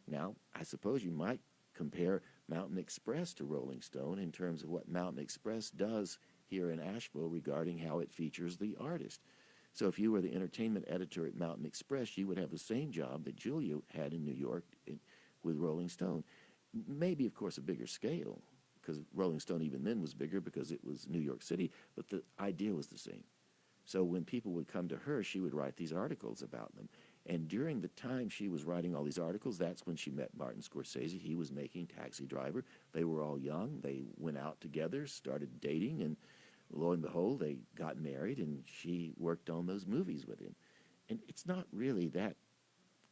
Now, I suppose you might compare Mountain Express to Rolling Stone in terms of what Mountain Express does here in Asheville regarding how it features the artist. So if you were the entertainment editor at Mountain Express, you would have the same job that Julia had in New York with Rolling Stone. Maybe, of course, a bigger scale, because Rolling Stone even then was bigger because it was New York City, but the idea was the same. So when people would come to her, she would write these articles about them. And during the time she was writing all these articles, that's when she met Martin Scorsese. He was making Taxi Driver. They were all young. They went out together, started dating, and lo and behold, they got married, and she worked on those movies with him. And it's not really that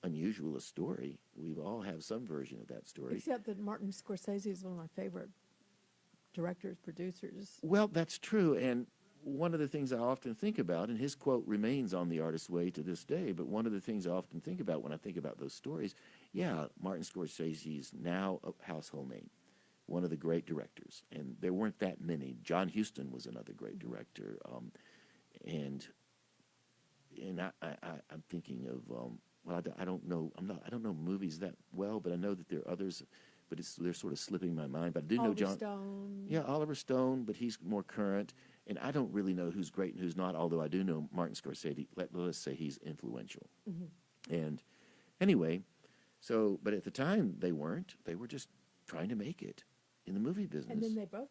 unusual a story. We all have some version of that story. Except that Martin Scorsese is one of my favorite directors, producers. Well, that's true. And one of the things I often think about, and his quote remains on The Artist's Way to this day, but one of the things I often think about when I think about those stories, Martin Scorsese is now a household name, one of the great directors. And there weren't that many. John Huston was another great director. And I'm thinking of, I don't know. I don't know movies that well, but I know that there are others, but they're sort of slipping my mind. But I do know Oliver Stone. Yeah, Oliver Stone, but he's more current. And I don't really know who's great and who's not, although I do know Martin Scorsese. Let's say he's influential. Mm-hmm. And anyway, but at the time they weren't. They were just trying to make it in the movie business. And then they both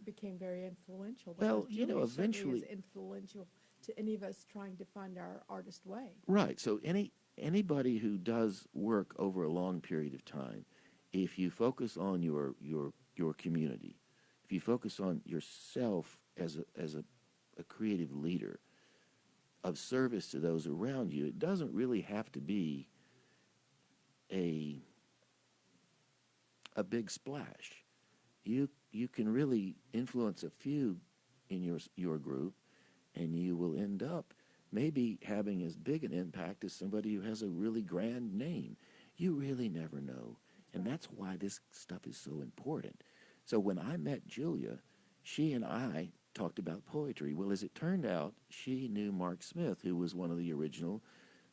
became very influential. Well, Julia eventually is influential to any of us trying to find our artist way. Right. So anybody who does work over a long period of time, if you focus on your community, if you focus on yourself as a creative leader of service to those around you, it doesn't really have to be a big splash. You can really influence a few in your group, and you will end up maybe having as big an impact as somebody who has a really grand name. You really never know. And that's why this stuff is so important. So when I met Julia, she and I talked about poetry. Well, as it turned out, she knew Mark Smith, who was one of the original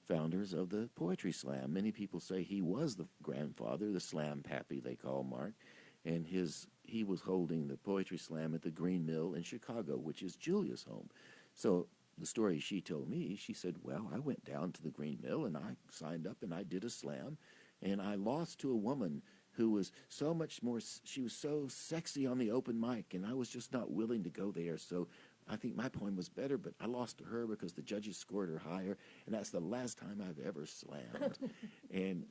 founders of the Poetry Slam. Many people say he was the grandfather, the Slam Pappy, they call Mark, and he was holding the Poetry Slam at the Green Mill in Chicago, which is Julia's home. So the story she told me, she said, well, I went down to the Green Mill and I signed up and I did a slam, and I lost to a woman who was so much more, she was so sexy on the open mic, and I was just not willing to go there. So I think my poem was better, but I lost to her because the judges scored her higher, and that's the last time I've ever slammed.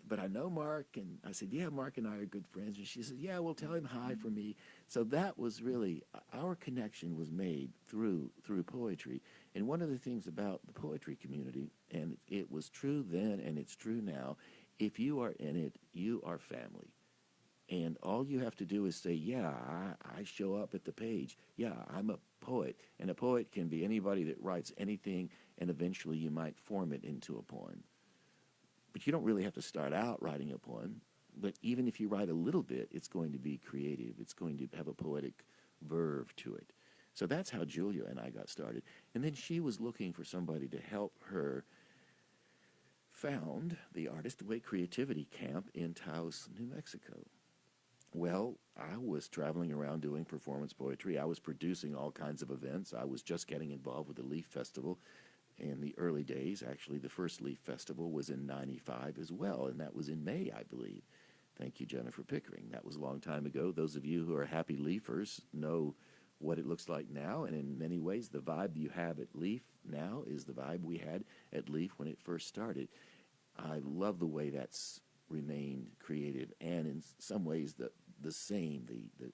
But I know Mark, and I said, yeah, Mark and I are good friends. And she said, yeah, well, tell him hi for me. So that was really, our connection was made through poetry. And one of the things about the poetry community, and it was true then and it's true now, if you are in it, you are family. And all you have to do is say, yeah, I show up at the page. Yeah, I'm a poet. And a poet can be anybody that writes anything, and eventually you might form it into a poem. But you don't really have to start out writing a poem. But even if you write a little bit, it's going to be creative. It's going to have a poetic verve to it. So that's how Julia and I got started. And then she was looking for somebody to help her found the Artist Way Creativity Camp in Taos, New Mexico. Well, I was traveling around doing performance poetry. I was producing all kinds of events. I was just getting involved with the Leaf Festival in the early days. Actually, the first Leaf Festival was in '95 as well, and that was in May, I believe. Thank you, Jennifer Pickering. That was a long time ago. Those of you who are happy Leafers know what it looks like now, and in many ways, the vibe you have at Leaf now is the vibe we had at Leaf when it first started. I love the way that's remained creative, and in some ways the same.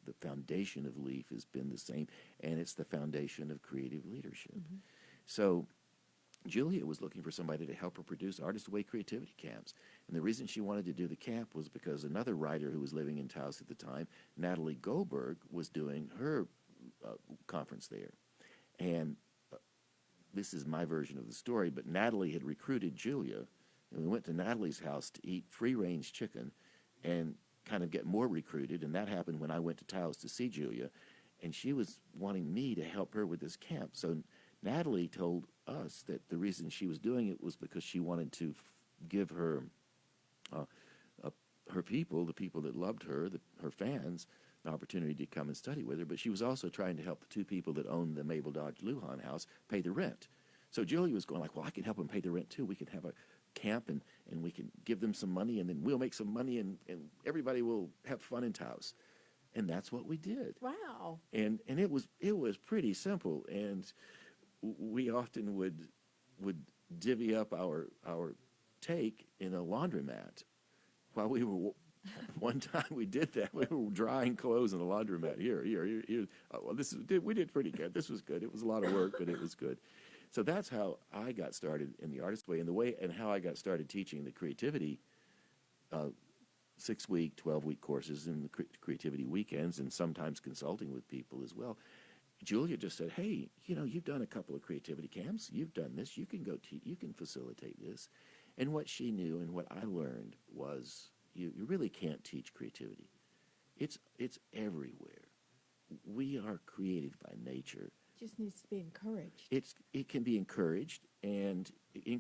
The foundation of Leaf has been the same, and it's the foundation of creative leadership. Mm-hmm. So Julia was looking for somebody to help her produce Artist Way creativity camps. And the reason she wanted to do the camp was because another writer who was living in Taos at the time, Natalie Goldberg, was doing her conference there. And this is my version of the story, but Natalie had recruited Julia, and we went to Natalie's house to eat free-range chicken and kind of get more recruited, and that happened when I went to Taos to see Julia, and she was wanting me to help her with this camp. So Natalie told us that the reason she was doing it was because she wanted to give her her people, the people that loved her, her fans, an opportunity to come and study with her, but she was also trying to help the two people that owned the Mabel Dodge Lujan house pay the rent. So Julia was going like, well, I can help them pay the rent too. We can have a camp, and we can give them some money, and then we'll make some money, and everybody will have fun in Taos. And that's what we did. Wow. And it was pretty simple, and we often would divvy up our take in a laundromat. While we were, one time we did that, we were drying clothes in a laundromat. Here. Well, we did pretty good. This was good. It was a lot of work, but it was good. So that's how I got started in the Artist Way, and how I got started teaching the creativity 6-week, 12-week courses and the creativity weekends, and sometimes consulting with people as well. Julia just said, hey, you've done a couple of creativity camps. You've done this. You can go you can facilitate this. And what she knew and what I learned was you really can't teach creativity. It's everywhere. We are creative by nature. Just needs to be encouraged. It can be encouraged, and you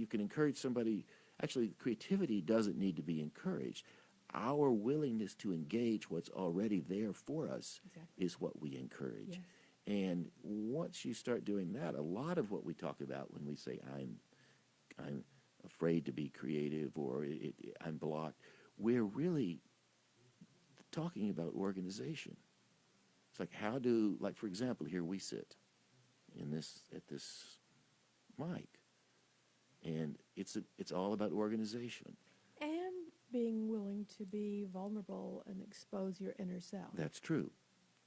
can encourage somebody. Actually, creativity doesn't need to be encouraged. Our willingness to engage what's already there for us is what we encourage. Yes. And once you start doing that, a lot of what we talk about when we say I'm afraid to be creative, or I'm blocked, we're really talking about organization. It's like, for example, here we sit at this mic, and it's all about organization. And being willing to be vulnerable and expose your inner self. That's true.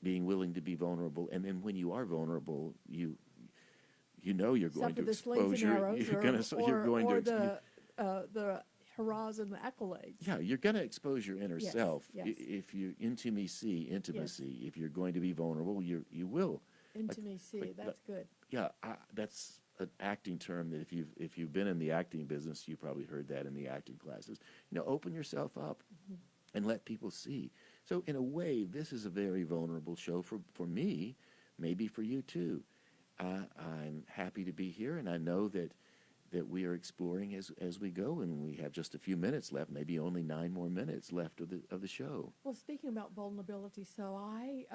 Being willing to be vulnerable, and then when you are vulnerable, you're going to expose the hurrahs and the accolades. Yeah, you're going to expose your inner self. Yes. If you intimacy. Yes. If you're going to be vulnerable, you will. Intimacy, that's good. Yeah, that's an acting term that if you've been in the acting business, you probably heard that in the acting classes. Open yourself up and let people see. So in a way, this is a very vulnerable show for me. maybe for you too. I'm happy to be here, and I know that we are exploring as we go, and we have just a few minutes left, maybe only 9 more minutes left of the show. Well, speaking about vulnerability, so I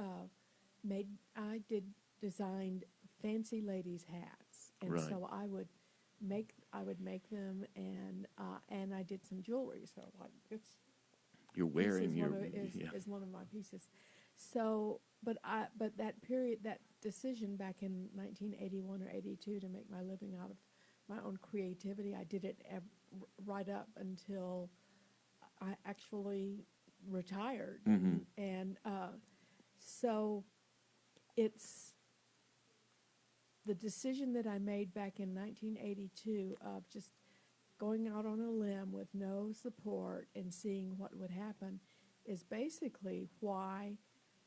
designed fancy ladies' hats, and Right. so I would make them, and I did some jewelry. So like it's You're wearing your is one of my pieces. So, but that decision back in 1981 or 82 to make my living out of my own creativity, I did it right up until I actually retired, and so it's the decision that I made back in 1982 of just going out on a limb with no support and seeing what would happen is basically why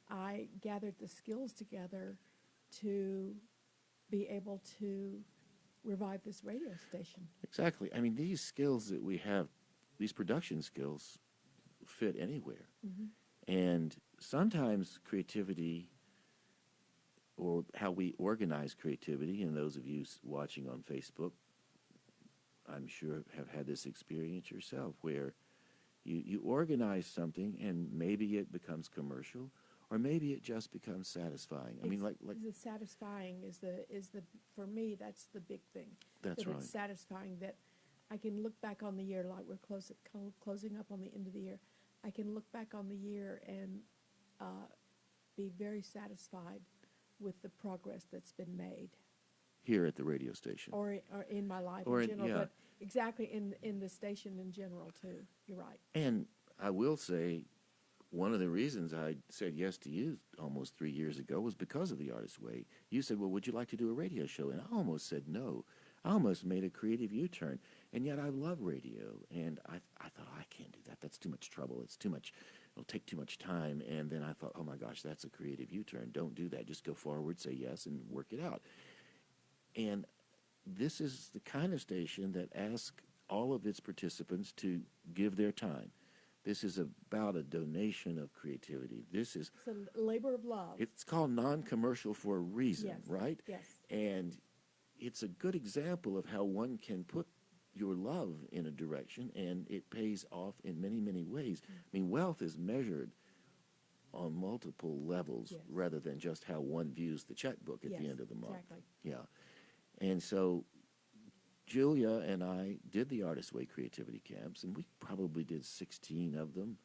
I gathered the skills together to be able to revive this radio station. Exactly. I mean, these skills that we have, these production skills, fit anywhere. And sometimes creativity, or how we organize creativity, and those of you watching on Facebook, I'm sure have had this experience yourself, where you organize something and maybe it becomes commercial, or maybe it just becomes satisfying. I mean, like the satisfying is the for me, that's the big thing. That's that right. It's satisfying that I can look back on the year, like we're closing up on the end of the year. I can look back on the year and be very satisfied with the progress that's been made. Here at the radio station. Or in my life Or in general, yeah. but exactly in the station in general too. You're right. And I will say, one of the reasons I said yes to you almost 3 years ago was because of the Artist's Way. You said, well, would you like to do a radio show? And I almost said no. I almost made a creative U-turn. And yet I love radio. And I thought, I can't do that. That's too much trouble. It's too much. It'll take too much time. And then I thought, oh my gosh, that's a creative U-turn. Don't do that. Just go forward, say yes, and work it out. And this is the kind of station that asks all of its participants to give their time. This is about a donation of creativity. This is... It's a labor of love. It's called non-commercial for a reason, Yes. right? Yes. And it's a good example of how one can put your love in a direction, and it pays off in many, many ways. I mean, wealth is measured on multiple levels, Yes. rather than just how one views the checkbook at Yes, the end of the month. exactly. Yeah. And so Julia and I did the Artist's Way creativity camps, and we probably did 16 of them.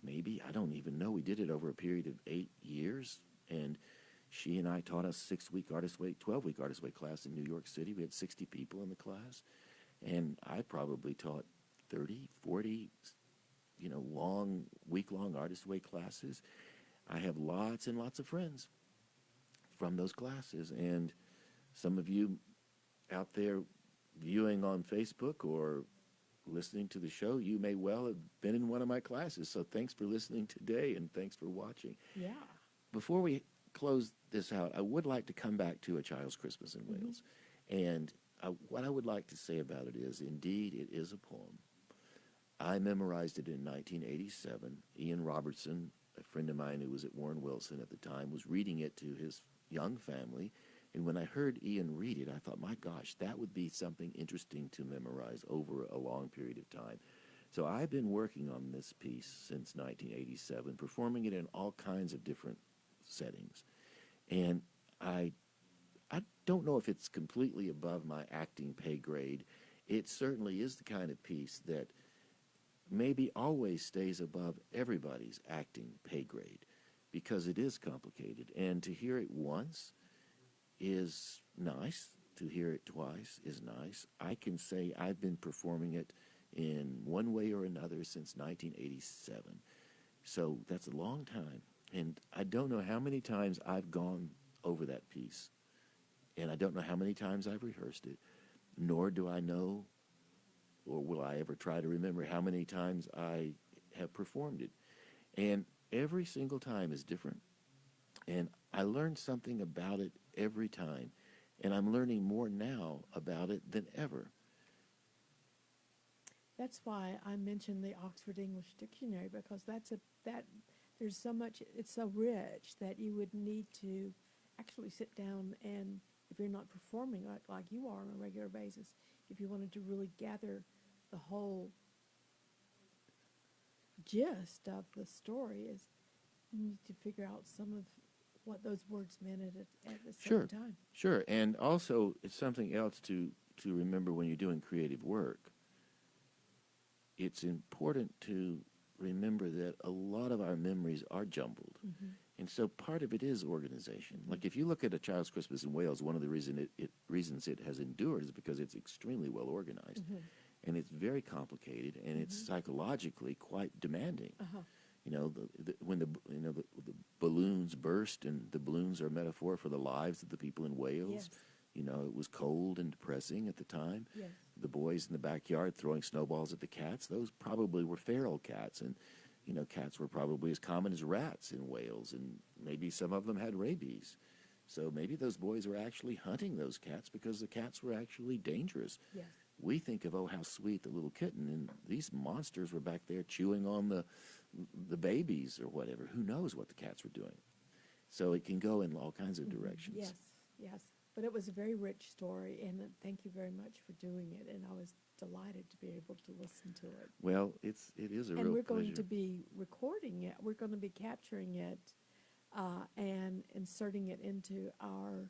Maybe, I don't even know. We did it over a period of 8 years, and she and I taught a 6-week Artist's Way, 12-week Artist's Way class in New York City. We had 60 people in the class, and I probably taught 30, 40, week-long Artist's Way classes. I have lots and lots of friends from those classes, and some of you out there viewing on Facebook or listening to the show, you may well have been in one of my classes. So thanks for listening today, and thanks for watching. Yeah. Before we close this out, I would like to come back to A Child's Christmas in Wales. And what I would like to say about it is, indeed, it is a poem. I memorized it in 1987. Ian Robertson, a friend of mine who was at Warren Wilson at the time, was reading it to his young family. And when I heard Ian read it, I thought, my gosh, that would be something interesting to memorize over a long period of time. So I've been working on this piece since 1987, performing it in all kinds of different settings. And I don't know if it's completely above my acting pay grade. It certainly is the kind of piece that maybe always stays above everybody's acting pay grade, because it is complicated. And to hear it once is nice. To hear it twice is nice. I can say I've been performing it in one way or another since 1987. So that's a long time. And I don't know how many times I've gone over that piece. And I don't know how many times I've rehearsed it. Nor do I know, or will I ever try to remember, how many times I have performed it. And every single time is different. And I learned something about it every time. And I'm learning more now about it than ever. That's why I mentioned the Oxford English Dictionary, because there's so much, it's so rich that you would need to actually sit down and, if you're not performing like you are on a regular basis, if you wanted to really gather the whole gist of the story, is you need to figure out some of what those words meant at the same Sure. time. Sure, and also it's something else to remember when you're doing creative work. It's important to remember that a lot of our memories are jumbled. Mm-hmm. And so part of it is organization. Like if you look at A Child's Christmas in Wales, one of the reasons it has endured is because it's extremely well organized. Mm-hmm. And it's very complicated, and it's psychologically quite demanding. Uh-huh. You know, when the balloons burst, and the balloons are a metaphor for the lives of the people in Wales. Yes. You know, it was cold and depressing at the time. Yes. The boys in the backyard throwing snowballs at the cats, those probably were feral cats. And, you know, cats were probably as common as rats in Wales, and maybe some of them had rabies. So maybe those boys were actually hunting those cats because the cats were actually dangerous. Yes. We think of, oh, how sweet, the little kitten, and these monsters were back there chewing on the babies or whatever. Who knows what the cats were doing? So it can go in all kinds of directions. Yes, yes. But it was a very rich story, and thank you very much for doing it. And I was delighted to be able to listen to it. Well, it is a And real we're pleasure. going to be recording it. We're going to be capturing it and inserting it into our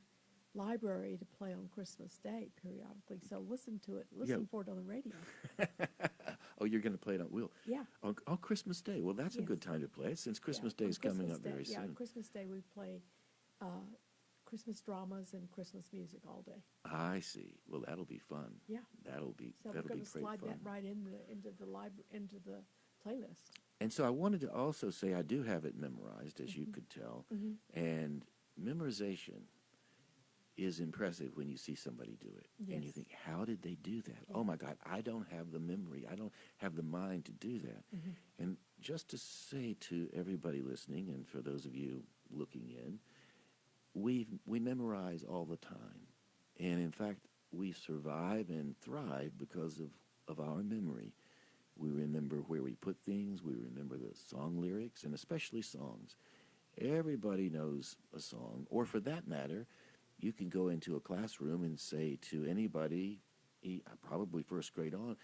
library to play on Christmas Day periodically. So listen to it. Listen for it on the radio. Oh, you're going to play it on wheel? Yeah. On Christmas Day. Well, that's a Yes. good time to play it, since Christmas Yeah, Day on is coming Christmas up very Day. Yeah, soon. on Christmas Day we play Christmas dramas and Christmas music all day. I see. Well, that'll be fun. Yeah. That'll be So we're that'll going be to great slide fun. that right into the playlist. And so I wanted to also say I do have it memorized, as you could tell. And memorization is impressive when you see somebody do it. And you Yes. think, how did they do that? Yeah. Oh, my God, I don't have the memory. I don't have the mind to do that. And just to say to everybody listening, and for those of you looking in, we memorize all the time. And in fact, we survive and thrive because of our memory. We remember where we put things. We remember the song lyrics, and especially songs. Everybody knows a song. Or for that matter, you can go into a classroom and say to anybody, probably first grade on,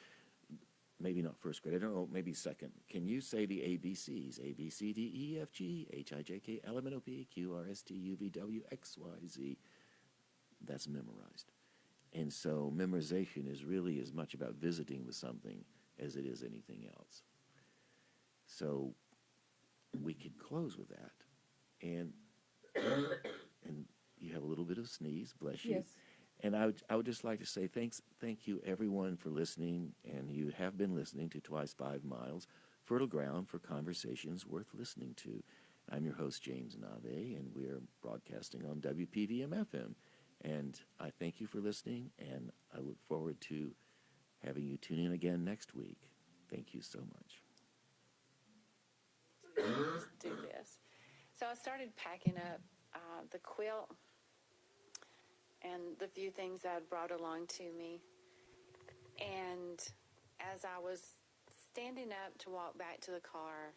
maybe not first grade, I don't know, maybe second. Can you say the ABCs? A, B, C, D, E, F, G, H, I, J, K, L, M, N, O, P, Q, R, S, T, U, V, W, X, Y, Z. That's memorized. And so memorization is really as much about visiting with something as it is anything else. So we could close with that. And you have a little bit of sneeze, bless you. Yes. And I would just like to say thank you everyone for listening, and you have been listening to Twice 5 Miles, fertile ground for conversations worth listening to. I'm your host, James Nave, and we are broadcasting on WPVM FM. And I thank you for listening, and I look forward to having you tune in again next week. Thank you so much. Let's do this. So I started packing up the quilt and the few things I'd brought along to me. And as I was standing up to walk back to the car,